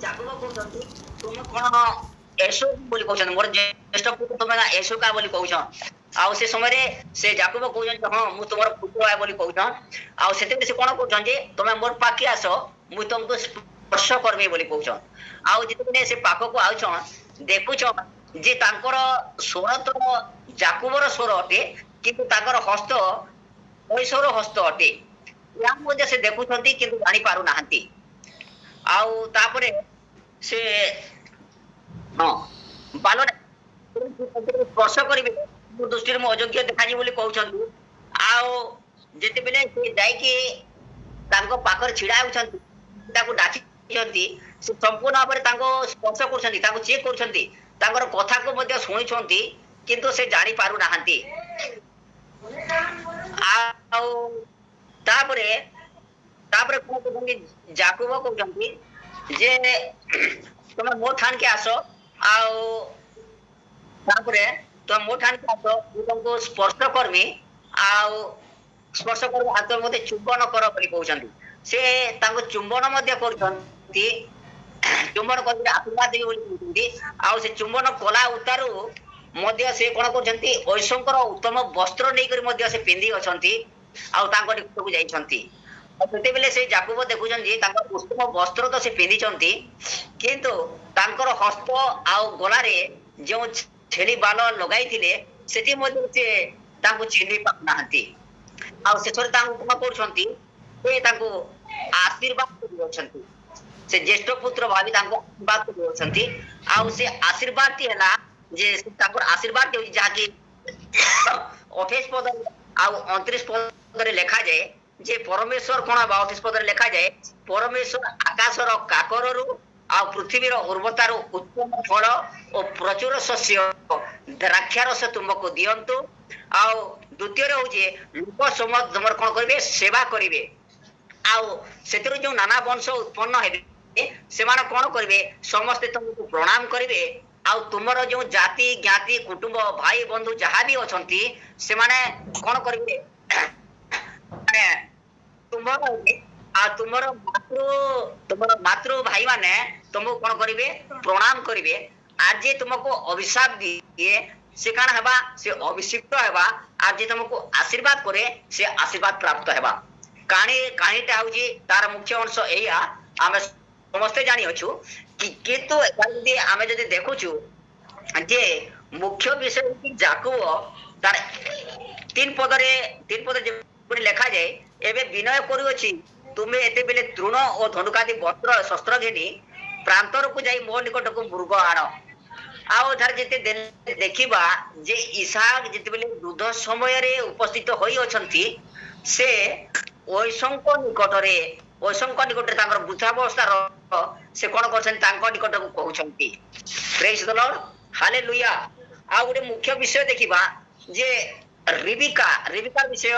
ଯାକୁବ କହୁଛନ୍ତି ତୁମେ କଣ ଏସୁ ବୋଲି କହୁଛନ୍ତି ମୋର ଜ୍ୟେଷ୍ଠ ପୁତ୍ର ତୁମେ ଏସୁକା ବୋଲି କହୁଛ ଆଉ ସେ ସମୟରେ ସେ ଯାକୁବ କହୁଛନ୍ତି ହଁ ମୁଁ ତୁମର ପୁତ୍ର ବୋଲି କହୁଛ ଆଉ ସେତେବେଳେ ସେ କଣ କହୁଛନ୍ତି ତମେ ମୋର ପାଖେ ଆସ ମୁଁ ତୁମକୁ ସ୍ପର୍ଶ କରିବି ବୋଲି କହୁଛ ଆଉ ଯେତେବେଳେ ସେ ପାଖକୁ ଆଉଛ ଦେଖୁଛ ଯେ ତାଙ୍କର ସ୍ୱର ତ ଯାକୁବର ସ୍ୱର ଅଟେ କିନ୍ତୁ ତାଙ୍କର ହସ୍ତ ଐଶ୍ୱର ହସ୍ତ ଅଟେ ଏହା ମଧ୍ୟ ସେ ଦେଖୁଛନ୍ତି କିନ୍ତୁ ଜାଣିପାରୁନାହାନ୍ତି ଆଉ ତାପରେ ସେ ହଁ ବାଲଟା ସ୍ପର୍ଶ କରିବେ ମୋ ଦୃଷ୍ଟିରେ ମୁଁ ଅଯୋଗ୍ୟ ଦେଖାଯିବି ବୋଲି କହୁଛନ୍ତି ଆଉ ଯେତେବେଳେ ସେ ଯାଇକି ତାଙ୍କ ପାଖରେ ଛିଡା ହେଉଛନ୍ତି ତାକୁ ଡାକିଛନ୍ତି ସେ ସମ୍ପୂର୍ଣ୍ଣ ଭାବରେ ତାଙ୍କୁ ସ୍ପର୍ଶ କରୁଛନ୍ତି ତାଙ୍କୁ ଚେକ୍ କରୁଛନ୍ତି ତାଙ୍କର କଥାକୁ ମଧ୍ୟ ଶୁଣିଛନ୍ତି କିନ୍ତୁ ସେ ଜାଣି ପାରୁନାହାନ୍ତି ଆଉ ତାପରେ ତାପରେ କଣ କହୁଛନ୍ତି ଯାକୁବ କହୁଛନ୍ତି ଯେ ତମେ ମୋ ଠାଣକେ ଆସ ଆଉ ତାପରେ ତମେ ମୋ ଠାଣକେ ଆସ ମୁଁ ତମକୁ ସ୍ପର୍ଶ କରିବି ଆଉ ସ୍ପର୍ଶ କରିବି ହାତ ମତେ ଚୁମ୍ବନ କର ବୋଲି କହୁଛନ୍ତି ସେ ତାଙ୍କୁ ଚୁମ୍ବନ ମଧ୍ୟ କରୁଛନ୍ତି ଚୁମ୍ବନ କରି ଆଶୀର୍ବାଦ ଦେବି ବୋଲି କହୁଛନ୍ତି ଆଉ ସେ ଚୁମ୍ବନ କଲା ଉତ୍ତାରୁ ମଧ୍ୟ ସେ କଣ କରୁଛନ୍ତି ଐଶ୍ୱଙ୍କର ଉତ୍ତମ ବସ୍ତ୍ର ନେଇକରି ମଧ୍ୟ ସେ ପିନ୍ଧି ଅଛନ୍ତି ଆଉ ତାଙ୍କ ନିକଟକୁ ଯାଇଛନ୍ତି ସେତେବେଳେ ସେ ଯାକୁବ ଦେଖୁଛନ୍ତି ତାଙ୍କ ଉତ୍ତମ ବସ୍ତ୍ର ତ ସେ ପିନ୍ଧିଛନ୍ତି କିନ୍ତୁ ତାଙ୍କର ହସ୍ତ ଆଉ ଗଳାରେ ଯେଉଁ ଛେଳି ବାଲ ଲଗାଇଥିଲେ ସେଠି ମଧ୍ୟ ସେ ତାଙ୍କୁ ଚିହ୍ନି ପାରୁନାହାନ୍ତି ଆଉ ଶେଷରେ ତାଙ୍କୁ କଣ କରୁଛନ୍ତି ସେ ତାଙ୍କୁ ଆଶୀର୍ବାଦ ଦେଉଛନ୍ତି ସେ ଜ୍ୟେଷ୍ଠ ପୁତ୍ର ଭାବି ତାଙ୍କୁ ଆଶୀର୍ବାଦ ଦେଉଛନ୍ତି ଆଉ ସେ ଆଶୀର୍ବାଦଟି ହେଲା ଯେ ତାଙ୍କର ଆଶୀର୍ବାଦ ଦେଉଛି ଯାହାକି 28 ପଦ ଆଉ 29 ପଦରେ ଲେଖାଯାଏ ଯେ ପରମେଶ୍ୱର କଣ 28 ପଦରେ ଲେଖାଯାଏ ପରମେଶ୍ୱର ଆକାଶର କାକରରୁ ଆଉ ପୃଥିବୀର ଉର୍ବରତାରୁ ଉତ୍ତମ ଫଳ ଓ ପ୍ରଚୁର ଶସ୍ୟ ଦ୍ରାକ୍ଷାରସ ତୁମକୁ ଦିଅନ୍ତୁ ଆଉ ଦ୍ୱିତୀୟରେ ହଉଛି ଲୋକ ସମସ୍ତ ତମର କଣ କରିବେ ସେବା କରିବେ ଆଉ ସେଥିରୁ ଯୋଉ ନାନା ବଂଶ ଉତ୍ପନ୍ନ ହେବେ ସେମାନେ କଣ କରିବେ ସମସ୍ତେ ତମକୁ ପ୍ରଣାମ କରିବେ ଆଉ ତୁମର ଯୋଉ ଜାତି ଜ୍ଞାତି କୁଟୁମ୍ବ ଭାଇ ବନ୍ଧୁ ଯାହା ବି ଅଛନ୍ତି ସେମାନେ କଣ କରିବେ ତୁମର ମାତୃ ଭାଇ ମାନେ ତୁମକୁ କଣ କରିବେ ପ୍ରଣାମ କରିବେ ଆଜି ତୁମକୁ ଅଭିଶାପ ଦିଏ ସେ କାଣ ହେବା ସେ ଅଭିଷିକ୍ତ ହେବା ଆଜି ତୁମକୁ ଆଶୀର୍ବାଦ करे ସେ ଆଶୀର୍ବାଦ ପ୍ରାପ୍ତ ହେବା କାହାଣୀଟା ହଉଛି ତାର ମୁଖ୍ୟ ଅଂଶ ଏଇଆ ଆମେ ସମସ୍ତେ ଜାଣିଅଛୁ କିନ୍ତୁ ଯଦି ଆମେ ଯଦି ଦେଖୁଛୁ ଯେ ମୁଖ୍ୟ ବିଷୟ ହଉଛି ଯାକୁବ ତାର 3 ପଦରେ ଯେପରି ଲେଖାଯାଏ ଏବେ ବିନୟ କରୁଅଛି ତୁମେ ଏତେବେଳେ ତୃଣ ଓ ଧନୁକାଦି ବସ୍ତ୍ର ଶସ୍ତ୍ର ଘେନି ପ୍ରାନ୍ତରକୁ ଯାଇ ମୋ ନିକଟକୁ ମୃଗ ଆଣ ଆଉ ଏଠାରେ ଯେତେ ଦେଖିବା ଯେ ଇସାକ ଯେତେବେଳେ ବୃଦ୍ଧ ସମୟରେ ଉପସ୍ଥିତ ହୋଇ ଅଛନ୍ତି ସେ ଐଶ୍ୱଙ୍କ ନିକଟରେ ତାଙ୍କର ବୃଦ୍ଧାବସ୍ଥାର ସେ କଣ କରୁଛନ୍ତି ତାଙ୍କ ନିକଟକୁ କହୁଛନ୍ତି ପ୍ରେଜ୍ ଦ ଲର୍ଡ ହାଲେଲୁୟା ଆଉ ଗୋଟେ ମୁଖ୍ୟ ବିଷୟ ଦେଖିବା ଯେ ରିବିକା ବିଷୟ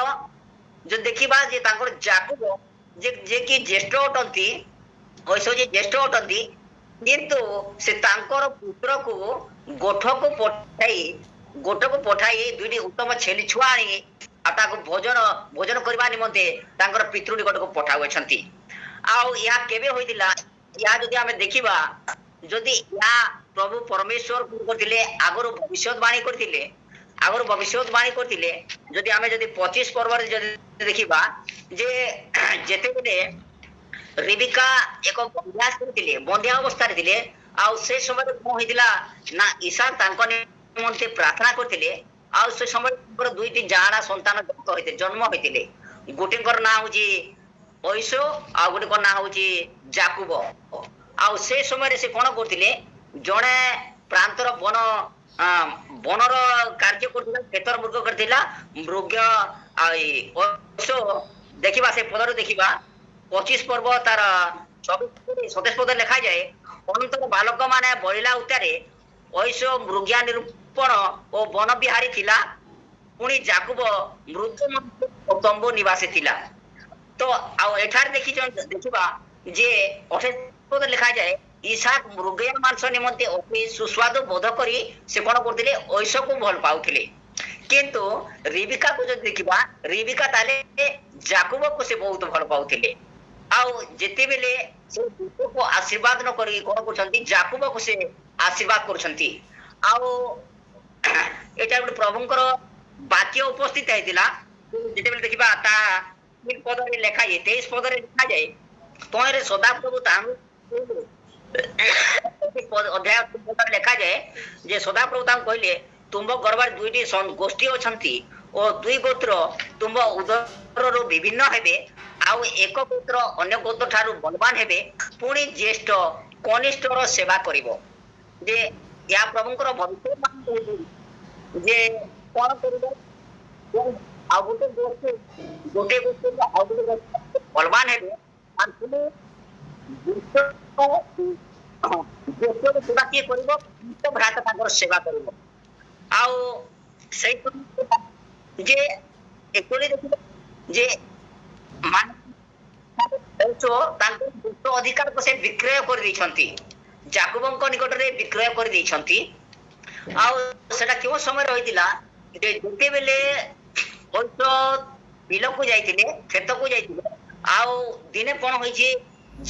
जो देखा जे जाकुब जे कि ज्येष्ठ अटंती ଐଶ୍ୱ ଯେ ज्येष्ठ अटंती किंतु से तांकर पुत्र को गोठ को पठाई दुईटी उत्तम छेली छुआ आनी ताको भोजन करबा निमंते तांकर पितृ निकट को पठाउछंती आउ या केबे होइतिला या जदि हमें देखिबा जदि या प्रभु परमेश्वर करथिले आगरो भविष्यवाणी करथिले जदि आमे जदि 25 पर्व रे जदि देखिबा जे जेतेबेले रिबिका एक अभ्यास करथिले बंध्या अवस्था रे थिले आ से समय कोन होइतिला ना ईसा तांको निमंते प्रार्थना करथिले आ से समय पर दुईटी जाना संतान जन्म होइतिले गोटेकर ना होजी ଐଶ୍ୱ आ गोटेकर ना होजी जाकुब आ से समय रे से कोन करथिले जणे प्रांतर बनर कार्य करथिला खेतर मृग करथिला मृग देखिबा से पदर देखिबा 25 पर्व तार 27 पद लिखा जाए अनंतर बालक माने बलिला उतारे ଐଶ୍ୱ मृग्या निरूपण और वन बिहारी थिला पुणी जाकुब मृत तंबू निवासी थिला तो आ एठार देखिबा जे 28 पद लिखा जाए इसाक मृगया मांस निमंते अति सुस्वादु बोध करी से कोन करथिले ଐଶ୍ୱ को भल पाउथिले किंतु रिबिका को जो देखिबा रिबिका ताले जाकुब को से बहुत भल पाउथिले आ ଆଉ ଯେତେବେଳେ ସେ ଯୀଶୁକୁ ଆଶୀର୍ବାଦ ନ କରି କଣ କରୁଛନ୍ତି, ଯାକୁବକୁ ସେ ଆଶୀର୍ବାଦ କରୁଛନ୍ତି। ଆଉ ଏଇଟା ଗୋଟେ ପ୍ରଭୁଙ୍କର ବାକ୍ୟ ଉପସ୍ଥିତ ହେଇଥିଲା। ଯେତେବେଳେ ଦେଖିବା ତା 23 ପଦରେ ଲେଖାଯାଏ, 23 ପଦରେ ଲେଖାଯାଏ, ତହିଁରେ ସଦାପ୍ରଭୁ ତାଙ୍କୁ ଅଧ୍ୟାୟ ଲେଖାଯାଏ ଯେ ସଦାପ୍ରଭୁ ତାଙ୍କୁ କହିଲେ, ତୁମ ଗର୍ଭରେ ଦୁଇଟି ଗୋଷ୍ଠୀ ଅଛନ୍ତି ଓ ଦୁଇ ଗୋତ୍ର ତୁମ ଉଦରରୁ ବିଭିନ୍ନ ହେବେ, ଆଉ ଏକ ଗୋତ୍ର ଅନ୍ୟ ଗୋତ୍ର ଠାରୁ ବଳବାନ ହେବେ, ପୁଣି ଜ୍ୟେଷ୍ଠ କନିଷ୍ଠର ସେବା କରିବ। ଯେ ଏହା ପ୍ରଭୁଙ୍କର ଭବିଷ୍ୟବାଣୀ କହୁଛି ଯେ କଣ କରିବ, ଆଉ ଗୋଟେ ଗୋଷ୍ଠୀ ଆଉ ଗୋଟେ ଗୋଷ୍ଠୀ ବଳବାନ ହେବେ, ସେବା କିଏ କରିବ, ଭ୍ରାତା ତାଙ୍କର ସେବା କରିବ। ଆଉ ସେଇ ଯେ ଏକଚୁଆଲି ଦେଖିବ ଯେ ତାଙ୍କ ଅଧିକାରକୁ ସେ ବିକ୍ରୟ କରିଦେଇଛନ୍ତି, ଯାକୁବଙ୍କ ନିକଟରେ ବିକ୍ରୟ କରିଦେଇଛନ୍ତି। ଆଉ ସେଟା କେଉଁ ସମୟରେ ରହିଥିଲା, ଯେ ଯେତେବେଳେ ବିଲକୁ ଯାଇଥିଲେ, କ୍ଷେତକୁ ଯାଇଥିଲେ, ଆଉ ଦିନେ କଣ ହୋଇଛି,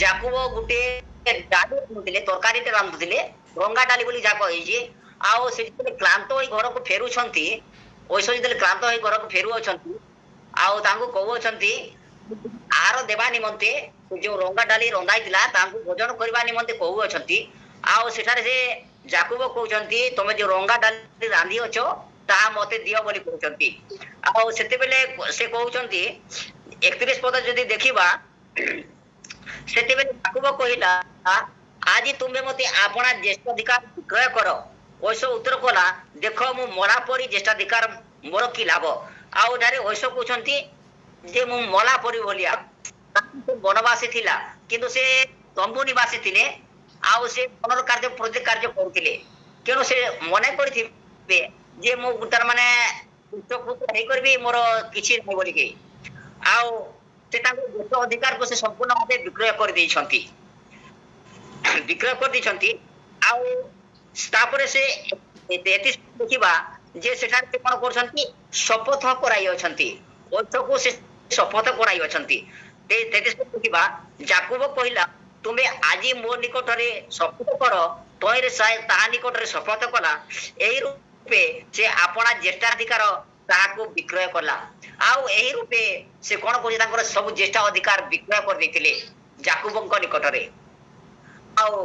ଯାକୁବ ଗୋଟେ ଡାଲି ରାନ୍ଧୁଥିଲେ, ତରକାରୀଟେ ରାନ୍ଧୁଥିଲେ, ରଙ୍ଗା ଡାଲି ବୋଲି ଯାକ ହେଇଛି। ଆଉ ସେ ଯେତେବେଳେ କ୍ଳାନ୍ତ ହୋଇ ଘରକୁ ଫେରୁଛନ୍ତି, ଐଶ୍ୱ ଯେତେବେଳେ କ୍ଳାନ୍ତ ହୋଇ ଘରକୁ ଫେରୁଅଛନ୍ତି, ଆଉ ତାଙ୍କୁ କହୁଅଛନ୍ତି ଆହାର ଦେବା ନିମନ୍ତେ, ଯୋଉ ରଙ୍ଗା ଡାଲି ରନ୍ଧା ହେଇଥିଲା ତାଙ୍କୁ ଭୋଜନ କରିବା ନିମନ୍ତେ କହୁଅଛନ୍ତି। ଆଉ ସେଠାରେ ସେ ଯାକୁବ କହୁଛନ୍ତି, ତମେ ଯୋଉ ରଙ୍ଗା ଡାଲି ରାନ୍ଧି ଅଛ ତାହା ମତେ ଦିଅ ବୋଲି କହୁଛନ୍ତି। ଆଉ ସେତେବେଳେ ସେ କହୁଛନ୍ତି 31 ପଦ ଯଦି ଦେଖିବା, ସେତେବେଳେ ଯାକୁବ କହିଲା, ଆଜି ତୁମେ ମତେ ଆପଣା ଜ୍ୟେଷ୍ଠାଧିକାର ବିକ୍ରୟ କର। ଐଶ୍ୱ ଉତ୍ତର କଲା, ଦେଖ ମୁଁ ମଲା ପରି ଜ୍ୟେଷ୍ଠାଧିକାର ମୋର କି ଲାଭ। ଆଉ ଏଠାରେ ଐଶ୍ୱ କହୁଛନ୍ତି ଯେ ମୁଁ ମଲା ପରି ଭଳିଆ, ବନବାସୀ ଥିଲା କିନ୍ତୁ ସେ ତମ୍ବୁ ନିବାସୀ ଥିଲେ, ଆଉ ସେ ମନର କାର୍ଯ୍ୟ ପ୍ରତି କାର୍ଯ୍ୟ କରୁଥିଲେ। ତେଣୁ ସେ ମନେ କରିଥିବେ ଯେ ମୁଁ ତାର ମାନେ ହେଇକରିବି, ମୋର କିଛି ନାହିଁ ବୋଲିକି। ଆଉ ସେ ତାଙ୍କ ଦେଶ ଅଧିକାରକୁ ସେ ସମ୍ପୂର୍ଣ୍ଣ ଭାବେ ବିକ୍ରୟ କରିଦେଇଛନ୍ତି, ବିକ୍ରୟ କରିଦେଇଛନ୍ତି। ଆଉ ତାପରେ ସେ ଦେଖିବା ଯେ ସେଠାରେ ସେ କଣ କରୁଛନ୍ତି, ଶପଥ କରାଇ ଅଛନ୍ତି, ଐଶ୍ୱକୁ ସେ ଶପଥ କରାଇ ଅଛନ୍ତି। ଦେଖିବା ଯାକୁବ କହିଲା, ତୁମେ ଆଜି ମୋ ନିକଟରେ ଶପଥ କର, ତହିଁରେ ତାହା ନିକଟରେ ଶପଥ କଲା, ଏହି ରୂପେ ସେ ଆପଣା ଜ୍ୟେଷ୍ଠାଧିକାର ତାହାକୁ ବିକ୍ରୟ କଲା। ଆଉ ଏହି ରୂପେ ସେ କଣ କରୁଛି, ତାଙ୍କର ସବୁ ଜ୍ୟେଷ୍ଠ ଅଧିକାର ବିକ୍ରୟ କରିଦେଇଥିଲେ ଯାକୁବଙ୍କ ନିକଟରେ। ଆଉ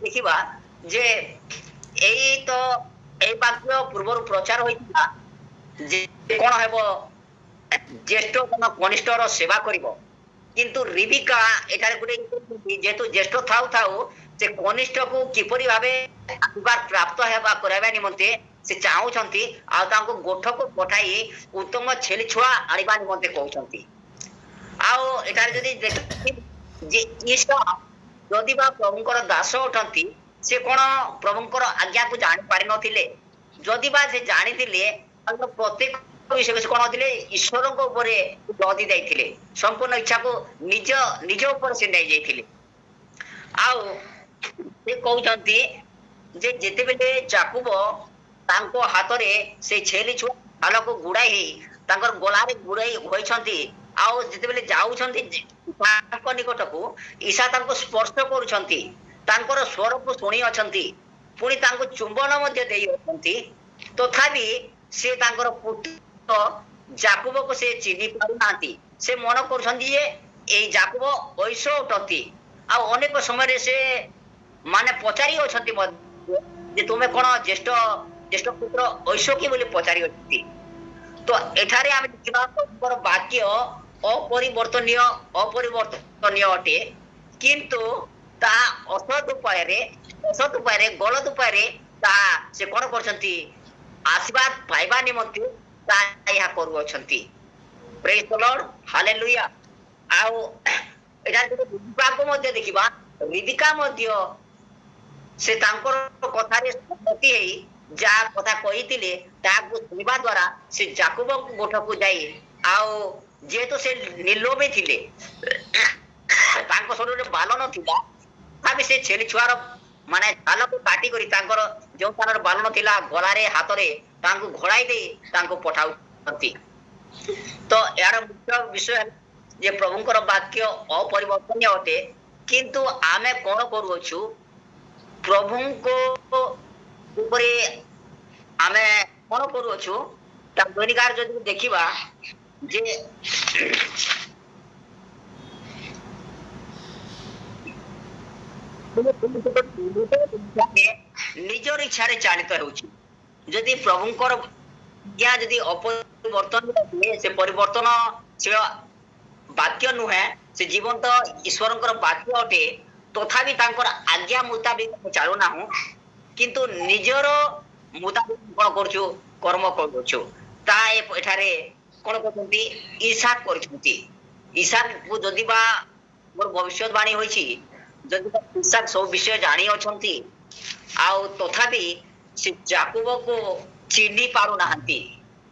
ଦେଖିବା ଯେ ଏଇ ତ ଏଇ ବାକ୍ୟ ପୂର୍ବରୁ ପ୍ରଚାର ହୋଇଥିଲା ଯେ କଣ ହେବ, ଜ୍ୟେଷ୍ଠ କନିଷ୍ଠର ସେବା କରିବ। କିନ୍ତୁ ରିବିକା ଏଠାରେ ଗୋଟେ ଯେହେତୁ ଜ୍ୟେଷ୍ଠ ଥାଉ ଥାଉ ସେ କନିଷ୍ଠକୁ କିପରି ଭାବେ ଆଶୀର୍ବାଦ ପ୍ରାପ୍ତ ହେବା କରାଇବା ନିମନ୍ତେ ସେ ଚାହୁଁଛନ୍ତି, ଆଉ ତାଙ୍କୁ ଗୋଠକୁ ପଠାଇ ଉତ୍ତମ ଛେଳି ଛୁଆ ଆଣିବା ନିମନ୍ତେ କହୁଛନ୍ତି। ଆଉ ଏଠାରେ ଯଦି ଯେ ଯଦି ବା ପ୍ରଭୁଙ୍କର ଦାସ ଅଟନ୍ତି, ସେ କଣ ପ୍ରଭୁଙ୍କର ଆଜ୍ଞାକୁ ଜାଣି ପାରିନଥିଲେ? ଯଦି ବା ସେ ଜାଣିଥିଲେ, ପ୍ରତ୍ୟେକ ବିଷୟ କଣ ଥିଲେ, ଈଶ୍ୱରଙ୍କ ଉପରେ ଲଦି ଯାଇଥିଲେ, ସମ୍ପୂର୍ଣ୍ଣ ଇଚ୍ଛାକୁ ନିଜ ଉପରେ ସେ ନେଇଯାଇଥିଲେ। ଆଉ ସେ କହୁଛନ୍ତି ଯେ ଯେତେବେଳେ ଯାକୁବ ତାଙ୍କ ହାତରେ ସେ ଛେଳି ଛୁଆ ଭାଲକୁ ଗୁଡାଇ ତାଙ୍କର ଗଳାରେ ଗୁଡାଇ ହୋଇଛନ୍ତି, ଆଉ ଯେତେବେଳେ ଯାଉଛନ୍ତି ତାଙ୍କ ନିକଟକୁ, ଈଶା ତାଙ୍କୁ ସ୍ପର୍ଶ କରୁଛନ୍ତି, ତାଙ୍କର ସ୍ୱରକୁ ଶୁଣି ଅଛନ୍ତି, ପୁଣି ତାଙ୍କୁ ଚୁମ୍ବନ ମଧ୍ୟ ଦେଇ ଅଛନ୍ତି, ତଥାପି ସେ ତାଙ୍କର ପୁତ୍ର ଯାକୁବକୁ ସେ ଚିହ୍ନି ପାରୁନାହାନ୍ତି। ସେ ମନ କରୁଛନ୍ତି ଯେ ଏଇ ଯାକୁବ ଐଶ୍ୱ ଅଟନ୍ତି। ଆଉ ଅନେକ ସମୟରେ ସେ ମାନେ ପଚାରି ଅଛନ୍ତି ଯେ ତୁମେ କଣ ଜ୍ୟେଷ୍ଠ ପୁତ୍ର ଐଶ୍ୱ କି ବୋଲି ପଚାରି ଅଛନ୍ତି। ତ ଏଠାରେ ଆମେ ଦେଖିବା ବାକ୍ୟ ଅପରିବର୍ତ୍ତନୀୟ ଅଟେ, କିନ୍ତୁ ତାହା ଅସତ୍ ଉପାୟରେ ଗଲତ ଉପାୟରେ ତାହା ସେ କଣ କରୁଛନ୍ତି, ଆଶୀର୍ବାଦ ପାଇବା ନିମନ୍ତେ ତାହା ଏହା କରୁଅଛନ୍ତି। ପ୍ରେଜ୍ ଦ ଲର୍ଡ, ହାଲେଲୁୟା। ଆଉ ଏଠାରେ ରିବିକାକୁ ମଧ୍ୟ ଦେଖିବା, ରିବିକା ମଧ୍ୟ ସେ ତାଙ୍କର କଥାରେ ସହମତି ହେଇ ଯାହା କଥା କହିଥିଲେ ତାହାକୁ ଶୁଣିବା ଦ୍ୱାରା ସେ ଯାକୁବଙ୍କ ଗୋଠକୁ ଯାଇ, ଆଉ ଯେହେତୁ ସେ ନିର୍ଲୋଭୀ ଥିଲେ, ତାଙ୍କ ଶରୀରରେ ବାଲ ନଥିଲା, ତଥାପି ସେ ଛେଳି ଛୁଆର ମାନେ ଛାଲକୁ କାଟି କରି ତାଙ୍କର ଯୋଉ ସ୍ଥାନରେ ବାଲ ନଥିଲା ଗଳାରେ ହାତରେ ତାଙ୍କୁ ଘୋଡାଇ ଦେଇ ତାଙ୍କୁ ପଠାଉଛନ୍ତି। तो यार मुख्य विषय जे प्रभुंकर वाक्य अपरिवर्तनीय अटे किंतु आमे कोन करूछु प्रभुंको उपरे आमे कोन करूछु ता दैनिकार जदि देखिबा जे ନିଜର ଇଚ୍ଛାରେ ଚାଳିତ ହେଉଛି ଯଦି ପ୍ରଭୁଙ୍କର ଆଜ୍ଞା ଯଦି ଅପରିବର୍ତ୍ତନ ହୁଏ ସେ ପରିବର୍ତ୍ତନଶୀଳ ବାକ୍ୟ ନୁହେଁ ସେ ଜୀବନ୍ତ ଈଶ୍ୱରଙ୍କର ବାକ୍ୟ ଅଟେ ତଥାପି ତାଙ୍କର ଆଜ୍ଞା ମୁତାବିକ ଚାଲୁନାହୁଁ କିନ୍ତୁ ନିଜର ମୁତାବିକ କଣ କରୁଛୁ କର୍ମ କରୁଛୁ ତା ଏଠାରେ କଣ କରୁଛନ୍ତି ଇସାକ କରିଛନ୍ତି ଇସାକକୁ ଯଦି ବା ମୋର ଭବିଷ୍ୟତବାଣୀ ହୋଇଛି ଯଦି ଇସାକ ସବୁ ବିଷୟ ଜାଣି ଅଛନ୍ତି ଆଉ ତଥାପି ସେ ଯାକୁବକୁ ଚିହ୍ନି ପାରୁନାହାନ୍ତି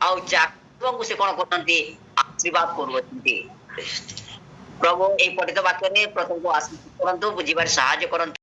ଆଉ ଯାକୁବକୁ ସେ କଣ କରୁଛନ୍ତି ଆଶୀର୍ବାଦ କରୁଅଛନ୍ତି ପ୍ରଭୁ ଏଇ ପଠିତ ବାକ୍ୟରେ ପ୍ରଥମକୁ ଆଶୀର୍ବାଦ କରନ୍ତୁ ବୁଝିବାରେ ସାହାଯ୍ୟ କରନ୍ତୁ।